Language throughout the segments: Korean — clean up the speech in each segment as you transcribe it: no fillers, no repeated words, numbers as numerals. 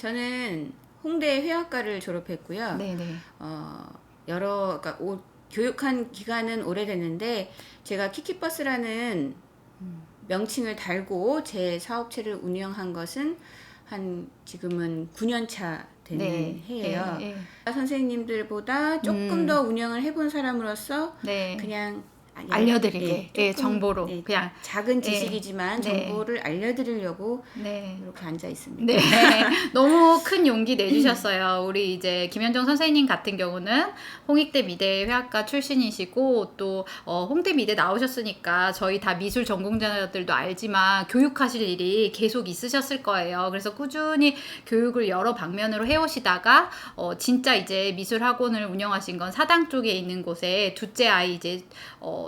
저는 홍대 회화과를 졸업했고요. 네네. 그러니까 교육한 기간은 오래됐는데 제가 키키버스라는 명칭을 달고 제 사업체를 운영한 것은 지금은 9년 차 되는 네. 해예요. 예, 선생님들보다 조금 더 운영을 해본 사람으로서 네. 그냥 알려드리게 조금, 정보로 그냥 작은 지식이지만 네. 정보를 알려드리려고 네. 이렇게 앉아 있습니다. 네. 너무 큰 용기 내주셨어요. 우리 이제 김현정 선생님 같은 경우는 홍익대 미대 회화과 출신이시고 또 홍대 미대 나오셨으니까 저희 다 미술 전공자들도 알지만 교육하실 일이 계속 있으셨을 거예요. 그래서 꾸준히 교육을 여러 방면으로 해오시다가 진짜 이제 미술 학원을 운영하신 건 사당 쪽에 있는 곳에 둘째 아이 이제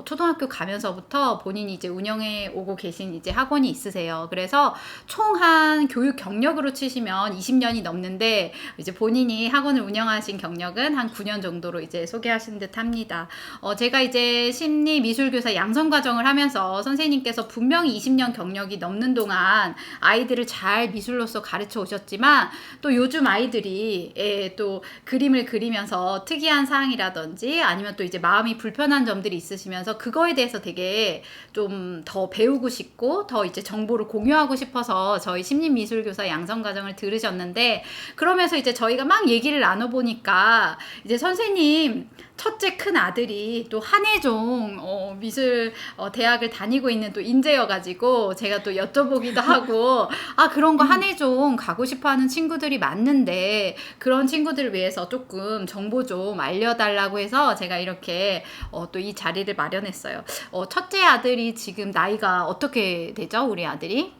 초등학교 가면서부터 본인이 이제 운영해 오고 계신 이제 학원이 있으세요. 그래서 총 한 교육 경력으로 치시면 20년이 넘는데 이제 본인이 학원을 운영하신 경력은 한 9년 정도로 이제 소개하신 듯 합니다. 제가 이제 심리 미술교사 양성 과정을 하면서 선생님께서 분명히 20년 경력이 넘는 동안 아이들을 잘 미술로서 가르쳐 오셨지만 또 요즘 아이들이 또 그림을 그리면서 특이한 사항이라든지 아니면 또 이제 마음이 불편한 점들이 있으시면서 그거에 대해서 되게 좀 더 배우고 싶고 더 이제 정보를 공유하고 싶어서 저희 심리미술교사 양성과정을 들으셨는데 그러면서 이제 저희가 막 얘기를 나눠보니까 이제 선생님 첫째 큰 아들이 또 한예종 미술 대학을 다니고 있는 또 인재여가지고 제가 또 여쭤보기도 하고 그런 거 한예종 가고 싶어하는 친구들이 많는데 그런 친구들을 위해서 조금 정보 좀 알려달라고 해서 제가 이렇게 또 이 자리를 마련했어요. 첫째 아들이 지금 나이가 어떻게 되죠? 우리 아들이?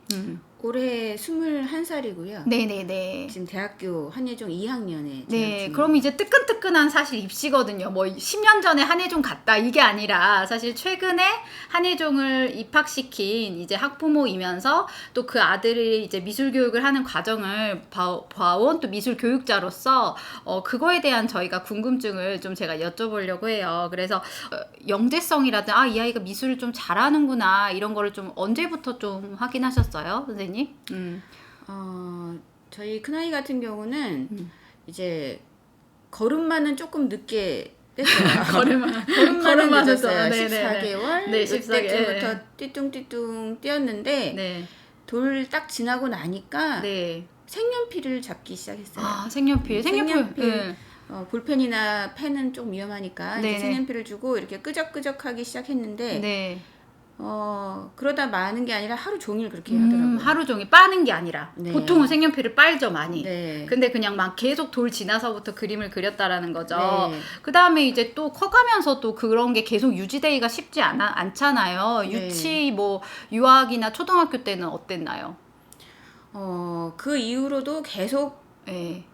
올해 21살이고요. 네네네. 지금 대학교 한예종 2학년에 네, 그럼 이제 뜨끈뜨끈한 사실 입시거든요. 뭐 10년 전에 한예종 갔다 이게 아니라 사실 최근에 한예종을 입학시킨 이제 학부모이면서 또 그 아들이 이제 미술 교육을 하는 과정을 봐온 또 미술 교육자로서 그거에 대한 저희가 궁금증을 좀 제가 여쭤보려고 해요. 그래서 영재성이라든 이 아이가 미술을 좀 잘하는구나 이런 거를 좀 언제부터 좀 확인하셨어요, 선생님? 저희 큰아이 같은 경우는 이제 걸음마는 조금 늦게 뗐어요. 걸음마는 늦었어요. 14개월? 네, 14개월. 그때쯤부터 띠뚱띠뚱 뛰었는데 네. 돌 딱 지나고 나니까 네. 색연필을 잡기 시작했어요. 색연필. 네. 볼펜이나 펜은 좀 위험하니까 이제 네네. 색연필을 주고 이렇게 끄적끄적하기 시작했는데 네. 그러다 마는 게 아니라 하루 종일 그렇게 하더라고요. 하루 종일 빠는 게 아니라 네. 보통은 색연필을 빨죠 많이. 네. 근데 그냥 막 계속 돌 지나서부터 그림을 그렸다라는 거죠. 네. 그 다음에 이제 또 커가면서 또 그런 게 계속 유지되기가 쉽지 않잖아요. 네. 유치 뭐 유학이나 초등학교 때는 어땠나요? 그 이후로도 계속 네.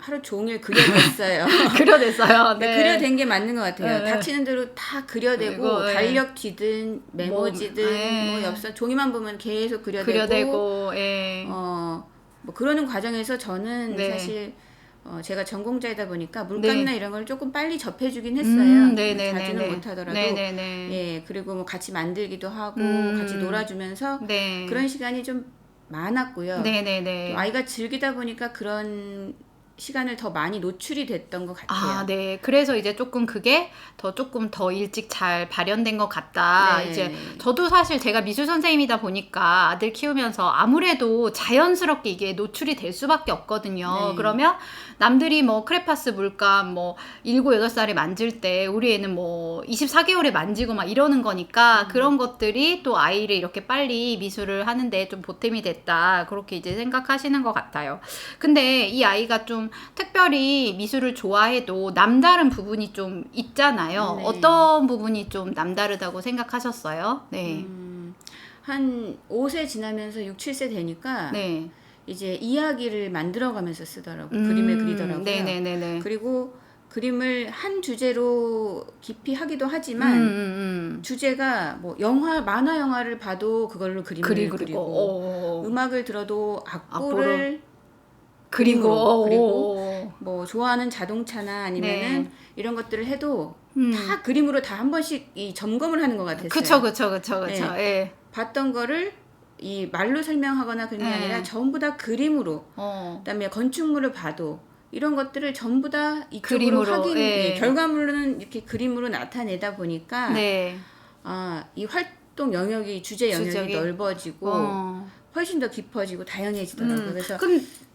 하루 종일 그려댔어요. 그려냈어요. 네. 그려댄 게 맞는 것 같아요. 네. 닥치는 대로 다 그려대고 그리고, 네. 달력지든 메모지든 뭐 엽서 종이만 보면 계속 그려대고 뭐 그러는 과정에서 저는 네. 사실 제가 전공자이다 보니까 물감이나 이런 걸 조금 빨리 접해주긴 했어요. 자주는 못하더라도 그리고 뭐 같이 만들기도 하고 같이 놀아주면서 그런 시간이 좀 많았고요. 또 아이가 즐기다 보니까 그런 시간을 더 많이 노출이 됐던 것 같아요. 네. 그래서 이제 조금 그게 조금 더 일찍 잘 발현된 것 같다. 네. 이제 저도 사실 제가 미술 선생님이다 보니까 아들 키우면서 아무래도 자연스럽게 이게 노출이 될 수밖에 없거든요. 네. 그러면 남들이 뭐 크레파스 물감 뭐 7, 8살에 만질 때 우리 애는 뭐 24개월에 만지고 막 이러는 거니까 그런 것들이 또 아이를 이렇게 빨리 미술을 하는데 좀 보탬이 됐다. 그렇게 이제 생각하시는 것 같아요. 근데 이 아이가 좀 특별히 미술을 좋아해도 남다른 부분이 좀 있잖아요. 네. 어떤 부분이 좀 남다르다고 생각하셨어요? 네. 한 5세 지나면서 6, 7세 되니까 네. 이제 이야기를 만들어가면서 쓰더라고요. 그림을 그리더라고요. 네네네네. 그리고 그림을 한 주제로 깊이 하기도 하지만 주제가 뭐 만화 영화를 봐도 그걸로 그림을 그리고 음악을 들어도 악보를 그리고 뭐 좋아하는 자동차나 아니면은 이런 것들을 해도 다 그림으로 다 한 번씩 이 점검을 하는 것 같았어요. 그쵸. 봤던 거를 이 말로 설명하거나 그런 게 아니라 전부 다 그림으로 그다음에 건축물을 봐도 이런 것들을 전부 다 이쪽으로 그림으로, 확인 예. 결과물은 이렇게 그림으로 나타내다 보니까 네. 이 활동 영역이 주제 영역이 주적이? 넓어지고 훨씬 더 깊어지고 다양해지더라고요. 그래서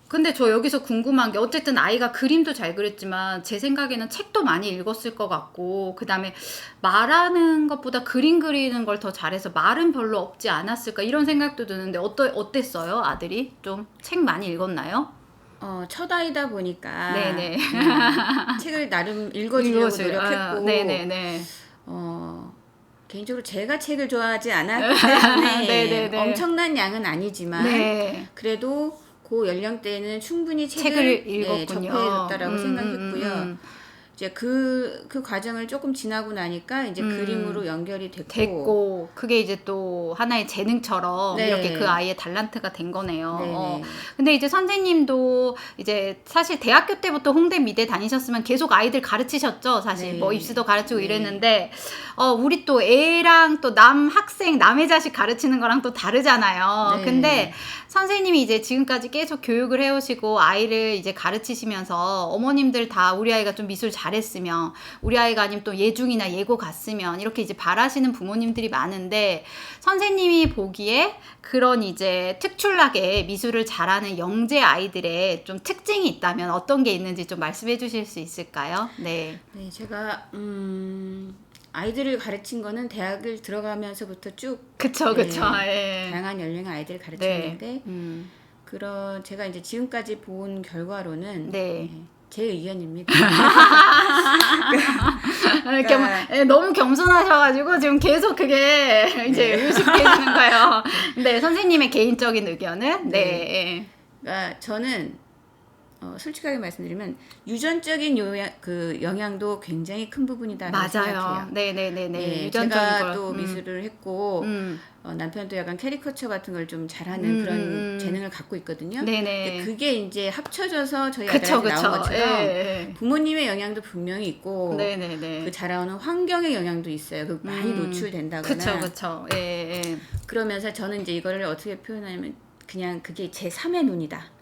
근데 저 여기서 궁금한 게 어쨌든 아이가 그림도 잘 그렸지만 제 생각에는 책도 많이 읽었을 것 같고 그다음에 말하는 것보다 그림 그리는 걸 더 잘해서 말은 별로 없지 않았을까 이런 생각도 드는데 어땠어요? 아들이? 좀 책 많이 읽었나요? 첫 아이다 보니까 네네. 책을 나름 읽어주려고 노력했고 네네네. 개인적으로 제가 책을 좋아하지 않았기 때문에 네네네. 엄청난 양은 아니지만 네. 그래도 그 연령대에는 충분히 책을 읽었군요. 접해줬다라고 생각했고요. 이제 그 과정을 조금 지나고 나니까 이제 그림으로 연결이 됐고 그게 이제 또 하나의 재능처럼 네. 이렇게 그 아이의 달란트가 된 거네요. 네네. 근데 이제 선생님도 이제 사실 대학교 때부터 홍대 미대 다니셨으면 계속 아이들 가르치셨죠. 사실 네. 뭐 입시도 가르치고 네. 이랬는데 우리 또 애랑 또 남 학생 남의 자식 가르치는 거랑 또 다르잖아요. 네. 근데 선생님이 이제 지금까지 계속 교육을 해오시고 아이를 이제 가르치시면서 어머님들 다 우리 아이가 좀 미술 잘했으면 우리 아이가 아니면 또 예중이나 예고 갔으면 이렇게 이제 바라시는 부모님들이 많은데 선생님이 보기에 그런 이제 특출나게 미술을 잘하는 영재 아이들의 좀 특징이 있다면 어떤 게 있는지 좀 말씀해 주실 수 있을까요? 네. 네, 제가 아이들을 가르친 거는 대학을 들어가면서부터 쭉 그쵸. 예. 다양한 연령의 아이들을 가르쳤는데 제가 이제 지금까지 본 결과로는 제 의견입니다. 그러니까 너무 겸손하셔가지고 지금 계속 그게 이제 의식되시는 거예요. 네, 선생님의 개인적인 의견은 그러니까 저는 솔직하게 말씀드리면 유전적인 영향도 굉장히 큰 부분이다라고 생각해요. 네네네네. 제가 또 미술을 했고 남편도 약간 캐리커처 같은 걸 좀 잘하는 그런 재능을 갖고 있거든요. 근데 그게 이제 합쳐져서 저희 아들한테 나온 것처럼 부모님의 영향도 분명히 있고 그 자라오는 환경의 영향도 있어요. 그 많이 노출된다거나. 그쵸. 그러면서 저는 이제 이거를 어떻게 표현하냐면 그냥 그게 제3의 눈이다.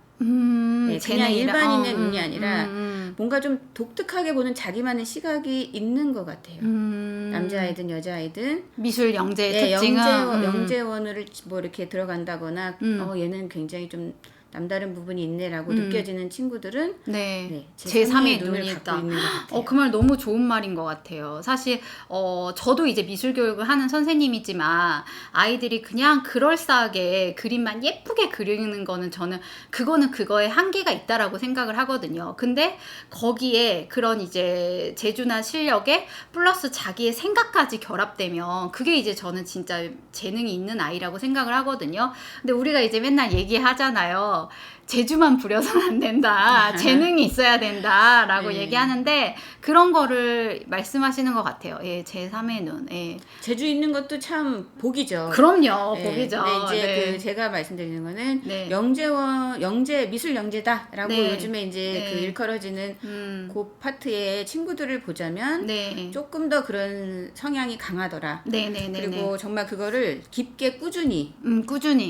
그냥 일반인의 눈이 아니라 뭔가 좀 독특하게 보는 자기만의 시각이 있는 것 같아요. 남자아이든 여자아이든 미술 영재의 특징은 영재원을 뭐 이렇게 들어간다거나 얘는 굉장히 좀 남다른 부분이 있네라고 느껴지는 친구들은 제3의 눈을 갖고 있는 것 같아요. 그 말 너무 좋은 말인 것 같아요. 사실 저도 이제 미술 교육을 하는 선생님이지만 아이들이 그냥 그럴싸하게 그림만 예쁘게 그리는 거는 저는 그거는 그거에 한계가 있다라고 생각을 하거든요. 근데 거기에 그런 이제 재주나 실력에 플러스 자기의 생각까지 결합되면 그게 이제 저는 진짜 재능이 있는 아이라고 생각을 하거든요. 근데 우리가 이제 맨날 얘기하잖아요. 재주만 부려서는 안 된다. 재능이 있어야 된다라고 얘기하는데 그런 거를 말씀하시는 것 같아요. 제3의 눈. 재주 있는 것도 참 복이죠. 그럼요. 복이죠. 근데 이제 제가 말씀드리는 거는 미술 영재다라고 요즘에 이제 그 일컬어지는 그 파트의 친구들을 보자면 조금 더 그런 성향이 강하더라. 그리고 정말 그거를 깊게 꾸준히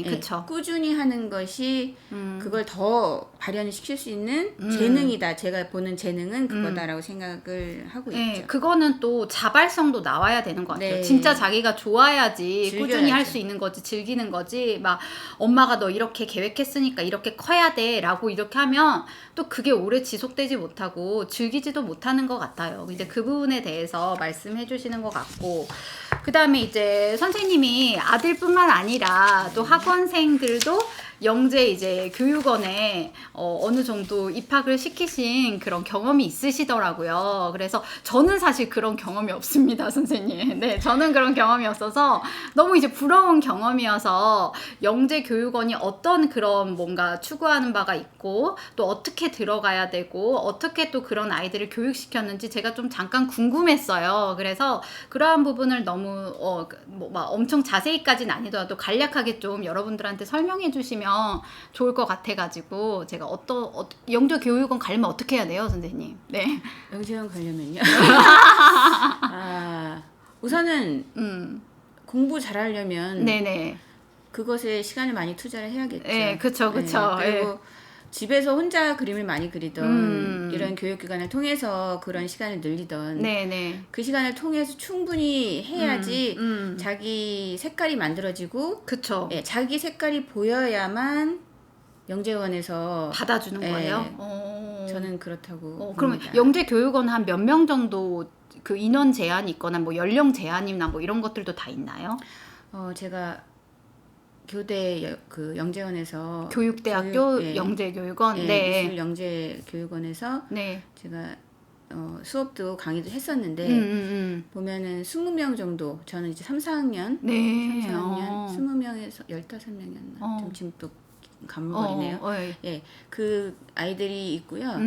그쵸. 꾸준히 하는 것이 그걸 더 발현시킬 수 있는 재능이다. 제가 보는 재능은 그거다라고 생각을 하고 있죠. 그거는 또 자발성도 나와야 되는 것 같아요. 진짜 자기가 좋아야지 즐겨야죠. 꾸준히 할 수 있는 거지, 즐기는 거지. 막 엄마가 너 이렇게 계획했으니까 이렇게 커야 돼라고 이렇게 하면 또 그게 오래 지속되지 못하고 즐기지도 못하는 것 같아요. 이제 그 부분에 대해서 말씀해 주시는 것 같고 그 다음에 이제 선생님이 아들뿐만 아니라 또 학원생들도 영재 이제 교육원에 어느 정도 입학을 시키신 그런 경험이 있으시더라고요. 그래서 저는 사실 그런 경험이 없습니다, 선생님. 저는 그런 경험이 없어서 너무 이제 부러운 경험이어서 영재 교육원이 어떤 그런 뭔가 추구하는 바가 있고 또 어떻게 들어가야 되고 어떻게 또 그런 아이들을 교육시켰는지 제가 좀 잠깐 궁금했어요. 그래서 그러한 부분을 너무 막 엄청 자세히까지는 아니더라도 간략하게 좀 여러분들한테 설명해 주시면 좋을 것 같아가지고 제가 영재 교육원 가려면 어떻게 해야 돼요, 선생님? 영재원 가려면요. 우선은 공부 잘하려면 그것에 시간을 많이 투자를 해야겠죠. 예, 그쵸. 그리고 집에서 혼자 그림을 많이 그리던 이런 교육기관을 통해서 그런 시간을 늘리던 그 시간을 통해서 충분히 해야지 자기 색깔이 만들어지고 그쵸. 예, 자기 색깔이 보여야만 영재원에서 받아주는 거예요? 저는 그렇다고 그러면 봅니다. 영재교육원 한 몇 명 정도 그 인원 제한이 있거나 뭐 연령 제한이나 뭐 이런 것들도 다 있나요? 제가 교대 그 영재원에서 교육대학교 영재교육원 미술 영재교육원에서 제가 수업도 강의도 했었는데 보면은 20명 정도 저는 이제 3, 4학년 20명에서 15명이었나 좀 지금 또 가물거리네요. 예, 그 아이들이 있고요.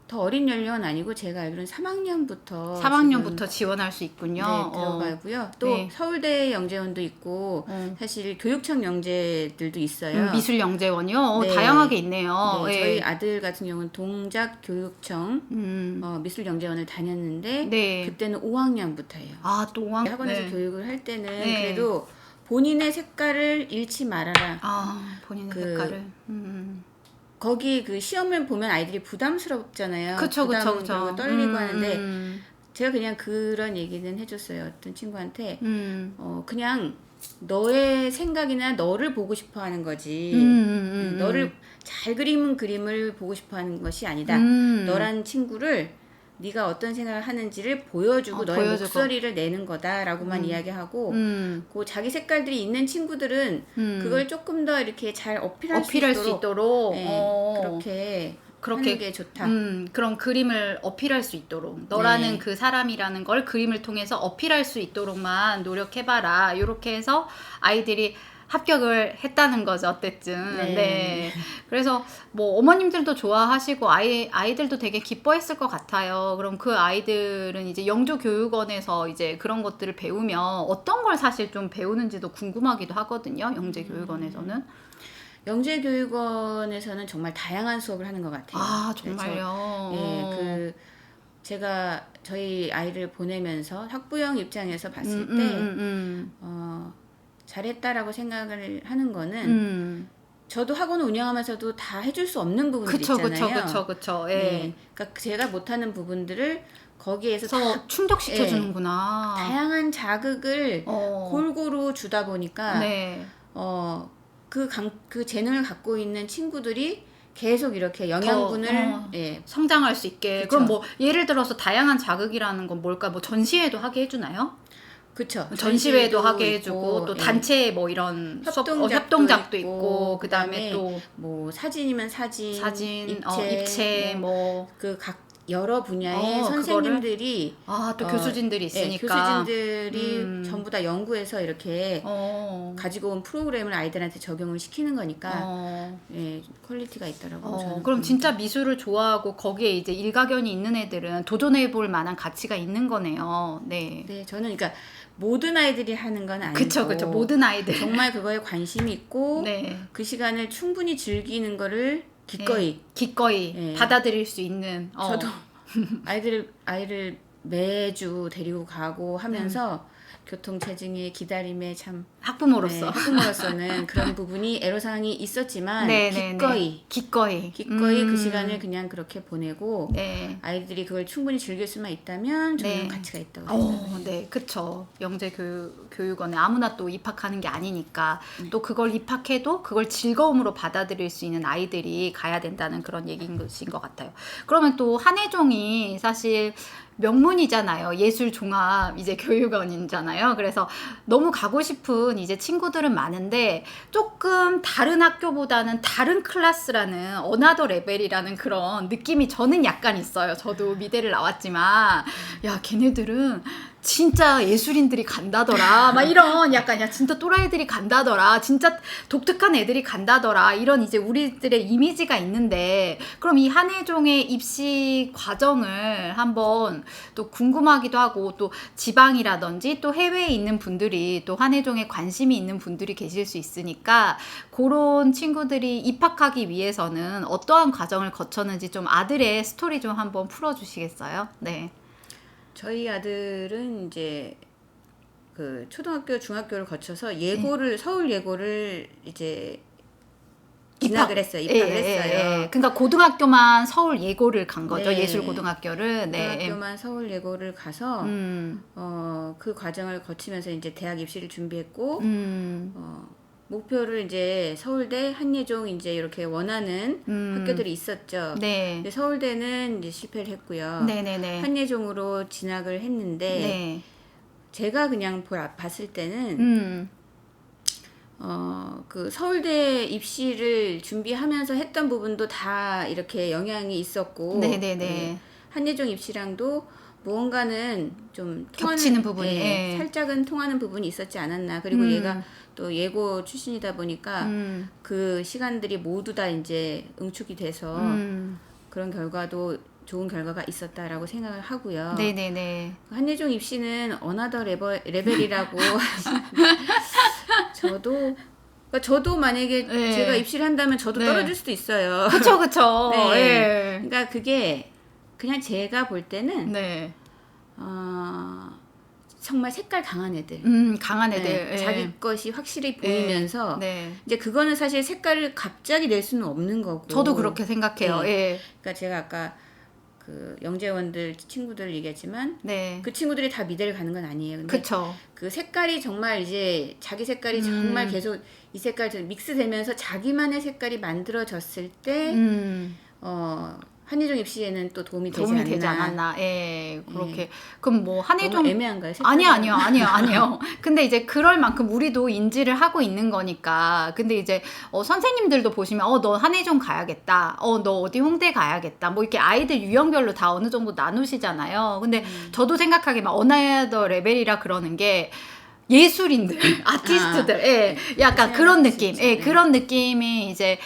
더 어린 연령은 아니고 제가 알기로는 3학년부터 지원할 수 있군요. 네, 들어가고요. 또 서울대 영재원도 있고 사실 교육청 영재들도 있어요. 미술 영재원이요? 다양하게 있네요. 저희 아들 같은 경우는 동작교육청 미술 영재원을 다녔는데 그때는 5학년부터예요. 또 5학년. 학원에서 교육을 할 때는 그래도 본인의 색깔을 잃지 말아라. 본인의 색깔을. 거기 그 시험을 보면 아이들이 부담스럽잖아요. 그쵸. 그리고 떨리고 하는데 제가 그냥 그런 얘기는 해줬어요. 어떤 친구한테 그냥 너의 생각이나 너를 보고 싶어하는 거지. 너를 잘 그리는 그림을 보고 싶어하는 것이 아니다. 너란 친구를 네가 어떤 생각을 하는지를 보여주고 너의 목소리를 내는 거다라고만 이야기하고 그 자기 색깔들이 있는 친구들은 그걸 조금 더 이렇게 잘 어필할 수 있도록 그렇게 하는 게 좋다. 그런 그림을 어필할 수 있도록 너라는 그 사람이라는 걸 그림을 통해서 어필할 수 있도록만 노력해봐라. 이렇게 해서 아이들이 합격을 했다는 거죠, 어쨌든. 그래서 뭐 어머님들도 좋아하시고 아이들도 되게 기뻐했을 것 같아요. 그럼 그 아이들은 이제 영조교육원에서 이제 그런 것들을 배우면 어떤 걸 사실 좀 배우는지도 궁금하기도 하거든요. 영재교육원에서는. 영재교육원에서는 정말 다양한 수업을 하는 것 같아요. 정말요? 제가 저희 아이를 보내면서 학부형 입장에서 봤을 때 잘했다라고 생각을 하는 거는 저도 학원 운영하면서도 다 해줄 수 없는 부분들이 있잖아요. 그쵸. 그러니까 제가 못하는 부분들을 거기에서 다 충족시켜주는구나. 다양한 자극을 골고루 주다 보니까 그 재능을 갖고 있는 친구들이 계속 이렇게 영양분을 성장할 수 있게. 그럼 뭐 예를 들어서 다양한 자극이라는 건 뭘까? 뭐 전시회도 하게 해주나요? 그쵸. 전시회도 하게 해주고 또 단체 뭐 이런 협동작도 있고 그다음에 또 뭐 사진이면 사진, 입체 뭐 그 각 여러 분야의 선생님들이 또 교수진들이 있으니까 교수진들이 전부 다 연구해서 이렇게 가지고 온 프로그램을 아이들한테 적용을 시키는 거니까 퀄리티가 있더라고요. 그럼 진짜 미술을 좋아하고 거기에 이제 일가견이 있는 애들은 도전해볼 만한 가치가 있는 거네요. 네, 저는 그러니까 모든 아이들이 하는 건 아니고 그쵸. 모든 아이들 정말 그거에 관심이 있고 그 시간을 충분히 즐기는 거를 기꺼이 받아들일 수 있는. 저도 아이를 매주 데리고 가고 하면서 교통체증에 기다림에 참 학부모로서는 그런 부분이 애로사항이 있었지만 기꺼이 그 시간을 그냥 그렇게 보내고 아이들이 그걸 충분히 즐길 수만 있다면 저는 가치가 있다고 생각합니다. 그쵸. 영재교육원에 아무나 또 입학하는 게 아니니까 또 그걸 입학해도 그걸 즐거움으로 받아들일 수 있는 아이들이 가야 된다는 그런 얘기인 것인 것 같아요. 그러면 또 한예종이 사실 명문이잖아요. 예술종합 이제 교육원이잖아요. 그래서 너무 가고 싶은 이제 친구들은 많은데 조금 다른 학교보다는 다른 클래스라는 어나더 레벨이라는 그런 느낌이 저는 약간 있어요. 저도 미대를 나왔지만 야 걔네들은 진짜 예술인들이 간다더라 막 이런 약간 야 진짜 또라이들이 간다더라 진짜 독특한 애들이 간다더라 이런 이제 우리들의 이미지가 있는데 그럼 이 한예종의 입시 과정을 한번 또 궁금하기도 하고 또 지방이라든지 또 해외에 있는 분들이 또 한예종에 관심이 있는 분들이 계실 수 있으니까 그런 친구들이 입학하기 위해서는 어떠한 과정을 거쳤는지 좀 아들의 스토리 좀 한번 풀어주시겠어요? 네. 저희 아들은 이제 그 초등학교, 중학교를 거쳐서 예고를 서울 예고를 이제 진학을 했어요. 입학을 했어요. 그러니까 고등학교만 서울 예고를 간 거죠. 네. 예술고등학교를. 네. 고등학교만 서울 예고를 가서 그 과정을 거치면서 이제 대학 입시를 준비했고 목표를 이제 서울대, 한예종 이제 이렇게 원하는 학교들이 있었죠. 네. 근데 서울대는 이제 실패를 했고요. 네네네. 한예종으로 진학을 했는데 네. 제가 그냥 봤을 때는 그 서울대 입시를 준비하면서 했던 부분도 다 이렇게 영향이 있었고, 네네네. 한예종 입시랑도 무언가는 좀 겹치는 부분이 살짝은 통하는 부분이 있었지 않았나. 그리고 얘가 또 예고 출신이다 보니까 그 시간들이 모두 다 이제 응축이 돼서 그런 결과도 좋은 결과가 있었다라고 생각을 하고요. 네네네. 한예종 입시는 어나더 레벨이라고 저도 만약에 제가 입시를 한다면 저도 떨어질 수도 있어요. 그쵸. 네. 그러니까 그게 그냥 제가 볼 때는 정말 색깔 강한 애들. 강한 애들. 자기 것이 확실히 보이면서 이제 그거는 사실 색깔을 갑자기 낼 수는 없는 거고. 저도 그렇게 생각해요. 그러니까 제가 아까 그 영재원들 친구들 얘기했지만 그 친구들이 다 미대를 가는 건 아니에요. 근데 그쵸. 그 색깔이 정말 이제 자기 색깔이 정말 계속 이 색깔 믹스되면서 자기만의 색깔이 만들어졌을 때 한예종 입시에는 또 도움이 되지 않았나. 그렇게. 그럼 뭐 한예종 너무 애매한가요? 아니요. 근데 이제 그럴 만큼 우리도 인지를 하고 있는 거니까. 근데 이제 선생님들도 보시면 너 한예종 가야겠다. 너 어디 홍대 가야겠다. 뭐 이렇게 아이들 유형별로 다 어느 정도 나누시잖아요. 근데 저도 생각하기에 막 어나더 레벨이라 그러는 게 예술인들, 아티스트들, 약간 그런 느낌, 그런 느낌이 이제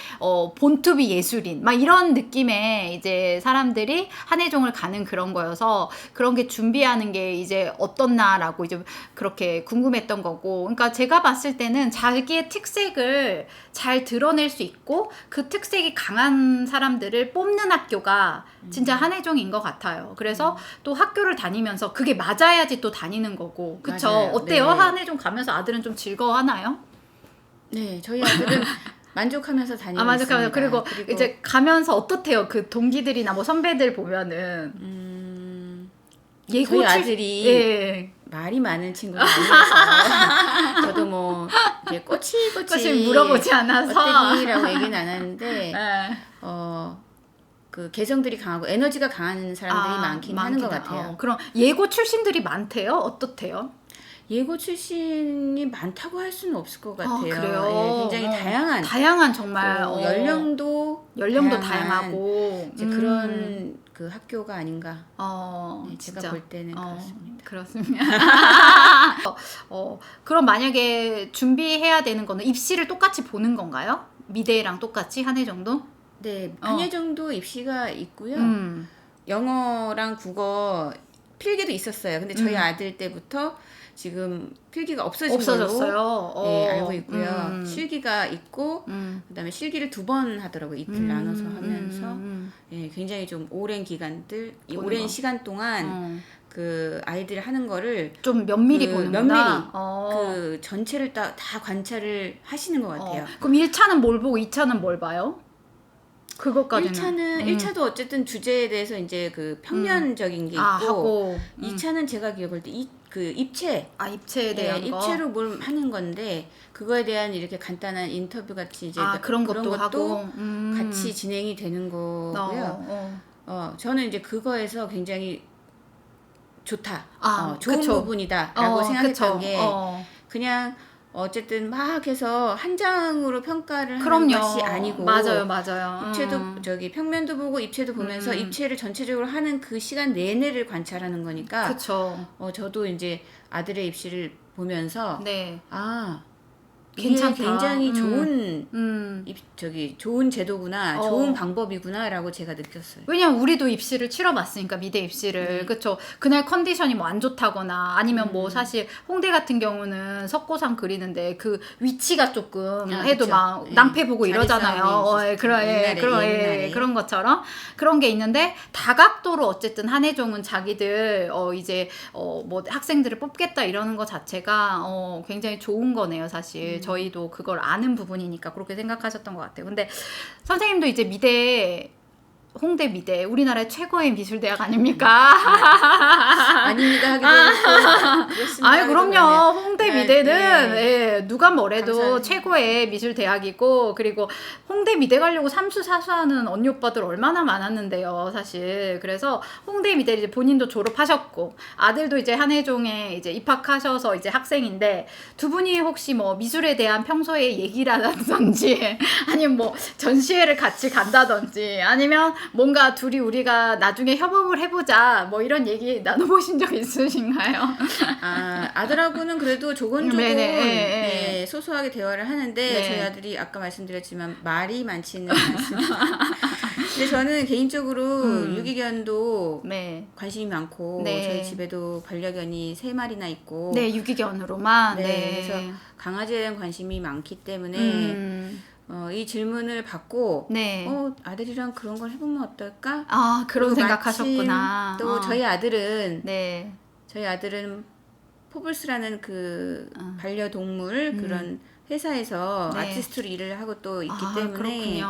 본투비 예술인, 막 이런 느낌의 이제 사람들이 한예종을 가는 그런 거여서 그런 게 준비하는 게 이제 어떻나라고 이제 그렇게 궁금했던 거고, 그러니까 제가 봤을 때는 자기의 특색을 잘 드러낼 수 있고 그 특색이 강한 사람들을 뽑는 학교가 진짜 한예종인 것 같아요. 그래서 또 학교를 다니면서 그게 맞아야지 또 다니는 거고, 그쵸? 맞아요. 어때요? 한예종 가면서 아들은 좀 즐거워하나요? 네, 저희 아들은 만족하면서 다니고 있습니다. 그리고 이제 가면서 어떻대요? 그 동기들이나 뭐 선배들 보면은 예고 저희 아들이 말이 많은 친구가 아니라서 저도 뭐 이제 꼬치 물어보지 않아서 어땠니?라고 얘기는 안 하는데 그 개성들이 강하고 에너지가 강한 사람들이 많긴 하는 것 같아요. 그럼 예고 출신들이 많대요? 어떻대요? 예고 출신이 많다고 할 수는 없을 것 같아요. 그래요? 굉장히 다양한 정말 연령도 다양하고 이제 그런 그 학교가 아닌가. 제가 진짜. 볼 때는 그렇습니다. 그렇습니다. 그럼 만약에 준비해야 되는 거는 입시를 똑같이 보는 건가요? 미대랑 똑같이 한예종도? 네, 한예종도 입시가 있고요. 영어랑 국어 필기도 있었어요. 근데 저희 아들 때부터 지금 필기가 없어졌어요. 네, 알고 있고요. 실기가 있고 그다음에 실기를 2번 하더라고요. 이틀 나눠서 하면서 굉장히 좀 오랜 기간들, 오랜 시간 동안 그 아이들이 하는 거를 좀 면밀히 보는구나. 그 전체를 다 관찰을 하시는 것 같아요. 그럼 1차는 뭘 보고 2차는 뭘 봐요? 그것까지는 1차도 어쨌든 주제에 대해서 이제 그 평면적인 게 있고 하고 2차는 제가 기억할 때 그 입체 입체에 대한 거 입체로 뭘 하는 건데 그거에 대한 이렇게 간단한 인터뷰 같이 이제 그런 것도 하고 같이 진행이 되는 거고요. 저는 이제 그거에서 굉장히 좋다. 좋은 부분이다라고 생각했던 게 그냥 어쨌든 막 해서 한 장으로 평가를 하는 것이 아니고 맞아요. 입체도 평면도 보고 입체도 보면서 입체를 전체적으로 하는 그 시간 내내를 관찰하는 거니까 그쵸. 저도 이제 아들의 입시를 보면서 괜찮다. 굉장히 좋은 좋은 제도구나, 좋은 방법이구나라고 제가 느꼈어요. 왜냐면 우리도 입시를 치러봤으니까 미대 입시를 그쵸. 그날 컨디션이 뭐 안 좋다거나 아니면 뭐 사실 홍대 같은 경우는 석고상 그리는데 그 위치가 조금 해도 그쵸. 막 낭패 보고 이러잖아요. 그런 것처럼 그런 게 있는데 다각도로 어쨌든 한예종은 자기들 이제 뭐 학생들을 뽑겠다 이러는 것 자체가 굉장히 좋은 거네요, 사실. 저희도 그걸 아는 부분이니까 그렇게 생각하셨던 것 같아요. 근데 선생님도 이제 홍대 미대 우리나라의 최고의 미술대학 아닙니까? 아닙니다. 아니 그럼요. 홍대 미대는 예, 누가 뭐래도 감사합니다. 최고의 미술대학이고 그리고 홍대 미대 가려고 삼수사수하는 언니 오빠들 얼마나 많았는데요, 사실. 그래서 홍대 미대 이제 본인도 졸업하셨고 아들도 이제 한예종에 이제 입학하셔서 이제 학생인데 두 분이 혹시 뭐 미술에 대한 평소에 얘기를 하다든지 아니면 뭐 전시회를 같이 간다든지 아니면 뭔가 둘이 우리가 나중에 협업을 해보자 뭐 이런 얘기 나눠보신 적 있으신가요? 아들하고는 그래도 조곤조곤 소소하게 대화를 하는데 저희 아들이 아까 말씀드렸지만 말이 많지는 않습니다. 근데 저는 개인적으로 유기견도 관심이 많고 저희 집에도 반려견이 3마리나 있고 유기견으로만 그래서 강아지에 대한 관심이 많기 때문에 이 질문을 받고 아들이랑 그런 걸 해보면 어떨까? 그런 생각하셨구나. 또 저희 아들은 포블스라는 그 반려동물 그런 회사에서 아티스트로 일을 하고 또 있기 때문에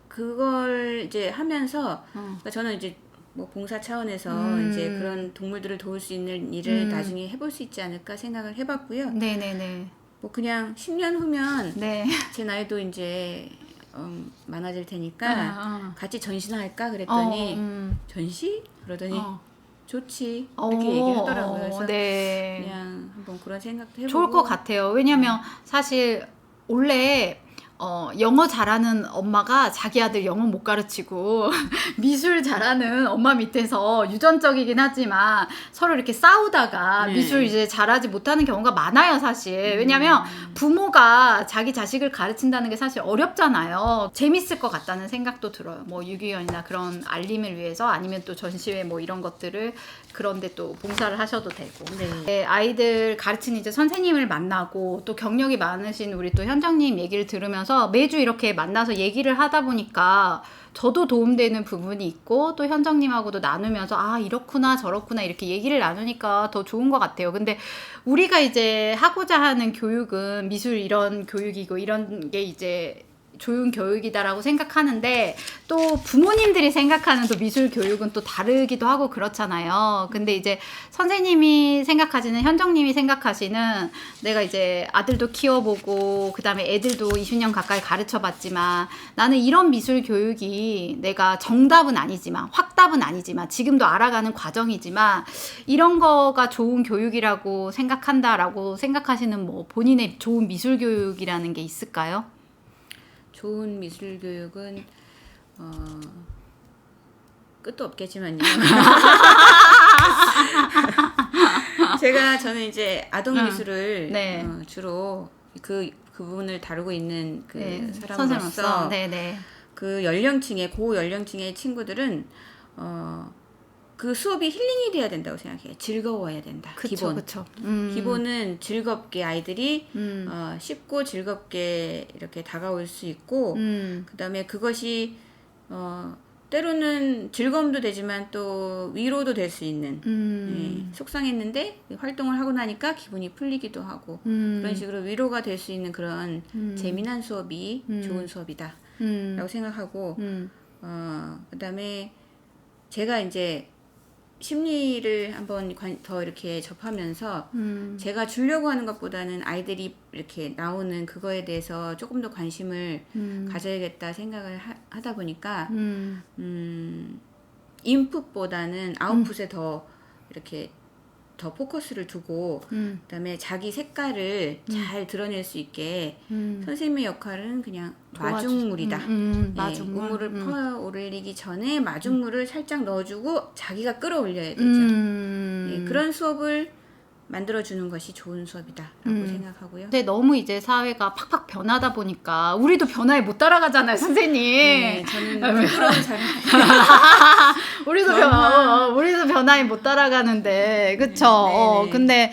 그걸 이제 하면서 그러니까 저는 이제 뭐 봉사 차원에서 이제 그런 동물들을 도울 수 있는 일을 나중에 해볼 수 있지 않을까 생각을 해봤고요. 뭐 그냥 10년 후면 제 나이도 이제 많아질 테니까 같이 전시나 할까 그랬더니 전시? 그러더니 좋지 이렇게 얘기를 하더라고요. 그래서 그냥 한번 그런 생각도 해보고 좋을 것 같아요. 왜냐면 사실 원래 영어 잘하는 엄마가 자기 아들 영어 못 가르치고 미술 잘하는 엄마 밑에서 유전적이긴 하지만 서로 이렇게 싸우다가 미술 이제 잘하지 못하는 경우가 많아요, 사실. 왜냐면 부모가 자기 자식을 가르친다는 게 사실 어렵잖아요. 재밌을 것 같다는 생각도 들어요. 뭐 유기견이나 그런 알림을 위해서 아니면 또 전시회 뭐 이런 것들을 그런데 또 봉사를 하셔도 되고 아이들 가르치는 이제 선생님을 만나고 또 경력이 많으신 우리 또 현장님 얘기를 들으면서 매주 이렇게 만나서 얘기를 하다 보니까 저도 도움되는 부분이 있고 또 현정님하고도 나누면서 이렇구나 저렇구나 이렇게 얘기를 나누니까 더 좋은 것 같아요. 근데 우리가 이제 하고자 하는 교육은 미술 이런 교육이고 이런 게 이제 좋은 교육이다라고 생각하는데 또 부모님들이 생각하는 또 미술 교육은 또 다르기도 하고 그렇잖아요. 근데 이제 선생님이 생각하시는 현정님이 생각하시는 내가 이제 아들도 키워보고 그 다음에 애들도 20년 가까이 가르쳐봤지만 나는 이런 미술 교육이 내가 정답은 아니지만 확답은 아니지만 지금도 알아가는 과정이지만 이런 거가 좋은 교육이라고 생각한다라고 생각하시는 뭐 본인의 좋은 미술 교육이라는 게 있을까요? 좋은 미술 교육은 끝도 없겠지만요. 저는 이제 아동 미술을 주로 그 부분을 다루고 있는 그 사람으로서 그 연령층의 고 연령층의 친구들은 그 수업이 힐링이 돼야 된다고 생각해요. 즐거워야 된다. 기본. 기본은 즐겁게 아이들이 쉽고 즐겁게 이렇게 다가올 수 있고 그다음에 그것이 때로는 즐거움도 되지만 또 위로도 될 수 있는 속상했는데 활동을 하고 나니까 기분이 풀리기도 하고 그런 식으로 위로가 될 수 있는 그런 재미난 수업이 좋은 수업이다 라고 생각하고 그다음에 제가 이제 심리를 한번 더 이렇게 접하면서 제가 주려고 하는 것보다는 아이들이 이렇게 나오는 그거에 대해서 조금 더 관심을 가져야겠다 생각을 하다 보니까 인풋보다는 아웃풋에 더 이렇게 더 포커스를 두고 그다음에 자기 색깔을 잘 드러낼 수 있게 선생님의 역할은 그냥 마중물이다. 마중물. 우물을 퍼 올리기 전에 마중물을 살짝 넣어주고 자기가 끌어올려야 되죠. 그런 수업을 만들어주는 것이 좋은 수업이다라고 생각하고요. 근데 너무 이제 사회가 팍팍 변하다 보니까 우리도 변화에 못 따라가잖아요, 선생님. 네, 저는 부끄러운 사람. 우리도 변화에 못 따라가는데, 그쵸? 근데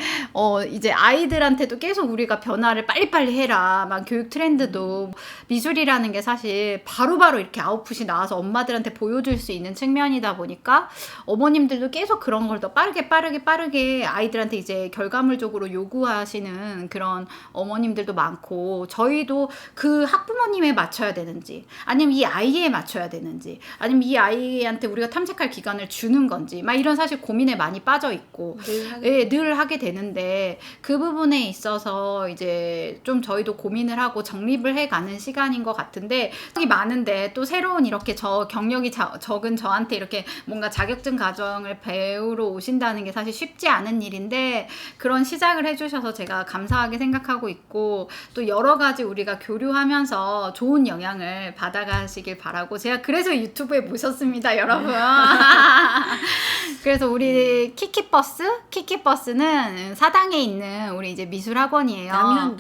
이제 아이들한테도 계속 우리가 변화를 빨리빨리 해라. 막 교육 트렌드도 미술이라는 게 사실 바로바로 이렇게 아웃풋이 나와서 엄마들한테 보여줄 수 있는 측면이다 보니까 어머님들도 계속 그런 걸 더 빠르게 아이들한테 이제 결과물적으로 요구하시는 그런 어머님들도 많고, 저희도 그 학부모님에 맞춰야 되는지, 아니면 이 아이에 맞춰야 되는지, 아니면 이 아이한테 우리가 탐색할 기간을 주는 건지, 막 이런 사실 고민에 많이 빠져 있고 늘 하게 되는데, 그 부분에 있어서 이제 좀 저희도 고민을 하고 정립을 해가는 시간인 것 같은데, 여기 많은데 또 새로운 이렇게 경력이 적은 저한테 이렇게 뭔가 자격증 과정을 배우러 오신다는 게 사실 쉽지 않은 일인데, 그런 시작을 해주셔서 제가 감사하게 생각하고 있고, 또 여러 가지 우리가 교류하면서 좋은 영향을 받아가시길 바라고, 제가 그래서 유튜브에 모셨습니다, 여러분. 그래서 우리 키키버스는 사당에 있는 우리 이제 미술학원이에요.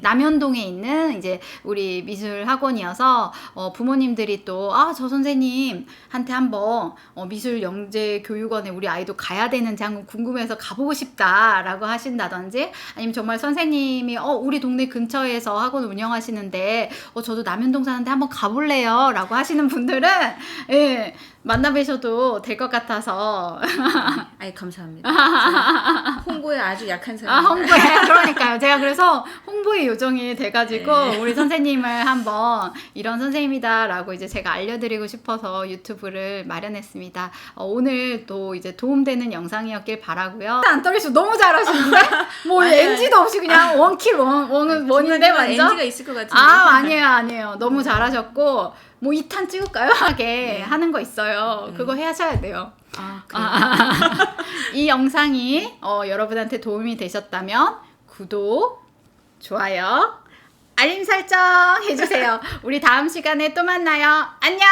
남현동에 있는 이제 우리 미술학원이어서 부모님들이 또 저 선생님한테 한번 미술 영재 교육원에 우리 아이도 가야 되는지 한번 궁금해서 가보고 싶다라고 하신다든지, 아니면 정말 선생님이 우리 동네 근처에서 학원 운영하시는데 저도 남현동 사는데 한번 가볼래요 라고 하시는 분들은 만나뵈셔도 될 것 같아서. 아이, 감사합니다. 홍보에 아주 약한 사람. 홍보에. 그러니까요. 제가 그래서 홍보의 요정이 돼가지고 우리 선생님을 한번 이런 선생님이다라고 이제 제가 알려드리고 싶어서 유튜브를 마련했습니다. 오늘 또 이제 도움되는 영상이었길 바라고요. 안 떨리시고 너무 잘하시는데? 뭐 NG도 없이 그냥 원인데 완전? NG가 있을 것 같은데. 아니에요. 너무 잘하셨고, 뭐 2탄 찍을까요? 하게 하는 거 있어요. 그거 하셔야 돼요. 이 영상이 여러분한테 도움이 되셨다면 구독, 좋아요, 알림 설정 해주세요. 우리 다음 시간에 또 만나요. 안녕!